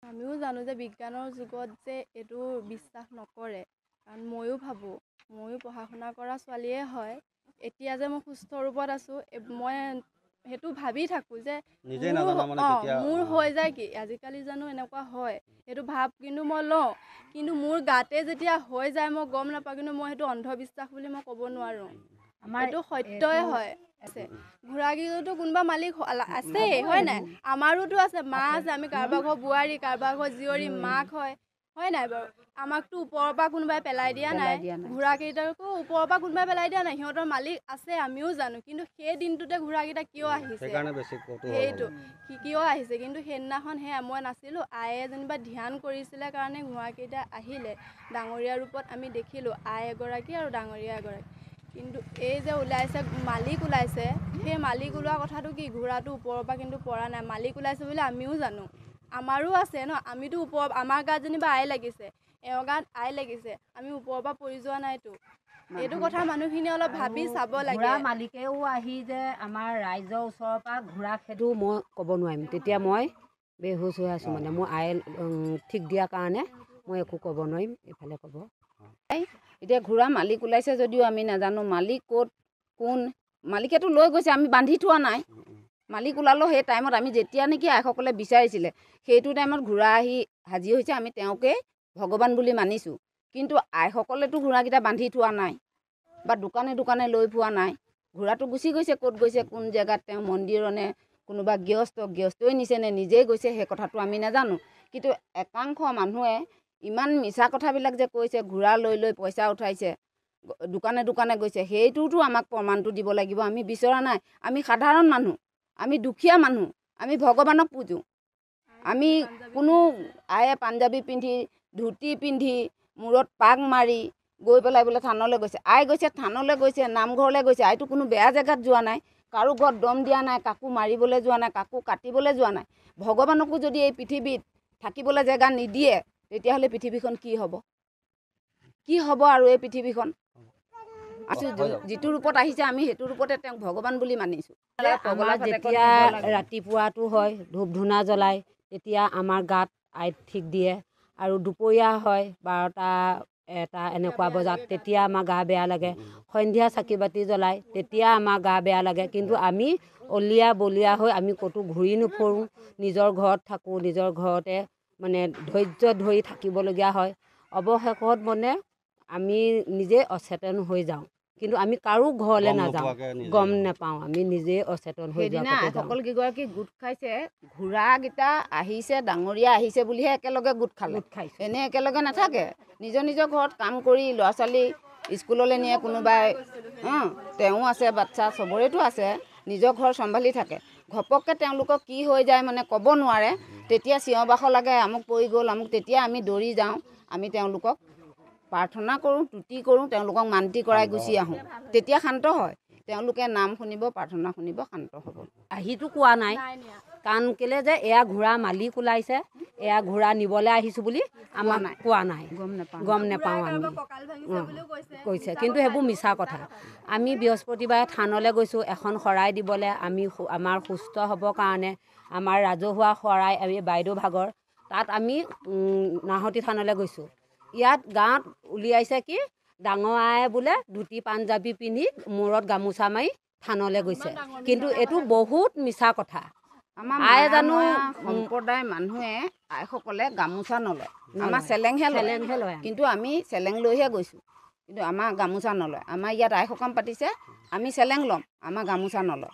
আমিও জানো যে বিজ্ঞানৰ যুগত যে এইটো বিশ্বাস নকৰে, কাৰণ ময়ো ভাবোঁ, ময়ো পঢ়া শুনা কৰা ছোৱালীয়ে হয়, এতিয়া যে মই সুস্থ ৰূপত আছোঁ, মই সেইটো ভাবি থাকোঁ যে মোৰ হৈ যায় কি, আজিকালি জানো এনেকুৱা হয়, সেইটো ভাব কিন্তু মই লওঁ, কিন্তু মোৰ গাতে যেতিয়া হৈ যায় মই গম নাপাওঁ, কিন্তু মই সেইটো অন্ধবিশ্বাস বুলি মই ক'ব নোৱাৰোঁ, এইটো সত্যই হয়। আছে ঘোঁৰাকেইজনীতো কোনোবা মালিক আছেই, হয় নাই? আমাৰোতো আছে, মা আছে, আমি কাৰোবাৰ ঘৰ বোৱাৰী, কাৰোবাৰ ঘৰ জীয়ৰী, মাক হয় নাই বাৰু? আমাকতো ওপৰৰ পৰা কোনোবাই পেলাই দিয়া নাই, ঘোঁৰাকেইটাকো ওপৰৰ পৰা কোনোবাই পেলাই দিয়া নাই, সিহঁতৰ মালিক আছে, আমিও জানো, কিন্তু সেই দিনটোতে ঘোঁৰাকেইটা কিয় আহিছে, সেইটো কিয় আহিছে, কিন্তু সেইদিনাখন সেয়া মই নাছিলোঁ, আয়ে যেনিবা ধ্যান কৰিছিলে কাৰণে ঘোঁৰাকেইটা আহিলে, ডাঙৰীয়া ৰূপত আমি দেখিলোঁ, আই এগৰাকী আৰু ডাঙৰীয়া এগৰাকী। কিন্তু এই যে ওলাইছে মালিক ওলাইছে, সেই মালিক ওলোৱা কথাটো কি, ঘোঁৰাটো ওপৰৰ পৰা কিন্তু পৰা নাই, মালিক ওলাইছে বুলি আমিও জানো, আমাৰো আছে ন, আমিতো ওপৰ, আমাৰ গাত যেনিবা আই লাগিছে, এওঁৰ গাত আই লাগিছে, আমি ওপৰৰ পৰা পৰি যোৱা নাইতো, এইটো কথা মানুহখিনি অলপ ভাবি চাব লাগে। ঘোঁৰা মালিকেও আহি যে আমাৰ ৰাইজৰ ওচৰৰ পৰা ঘোঁৰা সেইটো মই ক'ব নোৱাৰিম, তেতিয়া মই বেহুচ হৈ আছোঁ, মানে মোৰ আই ঠিক দিয়াৰ কাৰণে মই একো ক'ব নোৱাৰিম, এইফালে ক'ব। এতিয়া ঘোঁৰা মালিক ওলাইছে যদিও আমি নাজানো মালিক ক'ত কোন, মালিকেতো লৈ গৈছে, আমি বান্ধি থোৱা নাই, মালিক ওলালেও সেই টাইমত আমি যেতিয়া নেকি আইসকলে বিচাৰিছিলে সেইটো টাইমত ঘোঁৰা আহি হাজিৰ হৈছে, আমি তেওঁকেই ভগৱান বুলি মানিছোঁ, কিন্তু আইসকলেতো ঘোঁৰাকেইটা বান্ধি থোৱা নাই বা দোকানে দোকানে লৈ ফুৰা নাই, ঘোঁৰাটো গুচি গৈছে, ক'ত গৈছে, কোন জেগাত তেওঁ মন্দিৰনে কোনোবা গৃহস্থই নিছে নে নিজেই গৈছে, সেই কথাটো আমি নাজানো, কিন্তু একাংশ মানুহে ইমান মিছা কথাবিলাক যে কৈছে, ঘোঁৰা লৈ লৈ পইচা উঠাইছে, দোকানে দোকানে গৈছে, সেইটোতো আমাক প্ৰমাণটো দিব লাগিব, আমি বিচৰা নাই, আমি সাধাৰণ মানুহ, আমি দুখীয়া মানুহ, আমি ভগৱানক পূজোঁ, আমি কোনো আয়ে পাঞ্জাবী পিন্ধি, ধুতি পিন্ধি, মূৰত পাক মাৰি গৈ পেলাই বোলে থানলৈ গৈছে, আই গৈছে থানলৈ গৈছে, নামঘৰলৈ গৈছে, আইটো কোনো বেয়া জেগাত যোৱা নাই, কাৰো ঘৰত দম দিয়া নাই, কাকো মাৰিবলৈ যোৱা নাই, কাকো কাটিবলৈ যোৱা নাই, ভগৱানকো যদি এই পৃথিৱীত থাকিবলৈ জেগা নিদিয়ে, তেতিয়াহ'লে পৃথিৱীখন কি হ'ব, কি হ'ব আৰু এই পৃথিৱীখন, যিটো ৰূপত আহিছে আমি সেইটো ৰূপতে তেওঁক ভগৱান বুলি মানিছোঁ। আমাৰ যেতিয়া ৰাতিপুৱাটো হয় ধূপ ধূনা জ্বলায়, তেতিয়া আমাৰ গাত আই ঠিক দিয়ে, আৰু দুপৰীয়া হয় 12টা 1টা এনেকুৱা বজাত, তেতিয়া আমাৰ গা বেয়া লাগে, সন্ধিয়া চাকি বাতি জ্বলায়, তেতিয়া আমাৰ গা বেয়া লাগে, কিন্তু আমি অলিয়া বলিয়া হৈ আমি ক'তো ঘূৰি নুফুৰোঁ, নিজৰ ঘৰত থাকোঁ, নিজৰ ঘৰতে মানে ধৈৰ্য ধৰি থাকিবলগীয়া হয়, অৱশেষত মানে আমি নিজে অচেতন হৈ যাওঁ, কিন্তু আমি কাৰো ঘৰলৈ নাযাওঁ, গম নাপাওঁ, আমি নিজেই অচেতন হৈ যাওঁ। সকলো কেইগৰাকী গোট খাইছে, ঘোঁৰাকেইটা আহিছে, ডাঙৰীয়া আহিছে বুলিহে একেলগে গোট খাইছে, এনেই একেলগে নাথাকে, নিজৰ নিজৰ ঘৰত কাম কৰি ল'ৰা ছোৱালী স্কুললৈ নিয়ে, কোনোবাই তেওঁ আছে, বাচ্চা চবৰেতো আছে, নিজৰ ঘৰ চম্ভালি থাকে, ঘপককৈ তেওঁলোকক কি হৈ যায় মানে ক'ব নোৱাৰে, তেতিয়া চিঞৰ বাখৰ লাগে, আমুক পৰি গ'ল আমুক, তেতিয়া আমি দৌৰি যাওঁ, আমি তেওঁলোকক প্ৰাৰ্থনা কৰোঁ, তুতি কৰোঁ, তেওঁলোকক মান্তি কৰাই গুচি আহোঁ, তেতিয়া শান্ত হয়, তেওঁলোকে নাম শুনিব, প্ৰাৰ্থনা শুনিব, শান্ত হ'ব। আহিতো কোৱা নাই, কাৰণ কেলৈ যে এয়া ঘোঁৰা মালিক ওলাইছে, এয়া ঘোঁৰা নিবলৈ আহিছোঁ বুলি আমাক কোৱা নাই, গম নাপাওঁ আমি, কৈছে, কিন্তু সেইবোৰ মিছা কথা। আমি বৃহস্পতিবাৰে থানলৈ গৈছোঁ এখন শৰাই দিবলৈ, আমি আমাৰ সুস্থ হ'বৰ কাৰণে, আমাৰ ৰাজহুৱা শৰাই আমি বাইদেউ ভাগৰ, তাত আমি নাহতি থানলৈ গৈছোঁ, ইয়াত গাঁৱত উলিয়াইছে কি ডাঙৰ আয়ে বোলে ধুতি পাঞ্জাবী পিন্ধি মূৰত গামোচা মাৰি থানলৈ গৈছে, কিন্তু এইটো বহুত মিছা কথা। আমাৰ আই জানো সম্প্ৰদায়ৰ মানুহে আইসকলে গামোচা নলয়, আমাৰ চেলেংহে লয়, কিন্তু আমি চেলেং লৈহে গৈছোঁ, কিন্তু আমাৰ গামোচা নলয়, আমাৰ ইয়াত আই সকাম পাতিছে, আমি চেলেং ল'ম, আমাৰ গামোচা নলয়।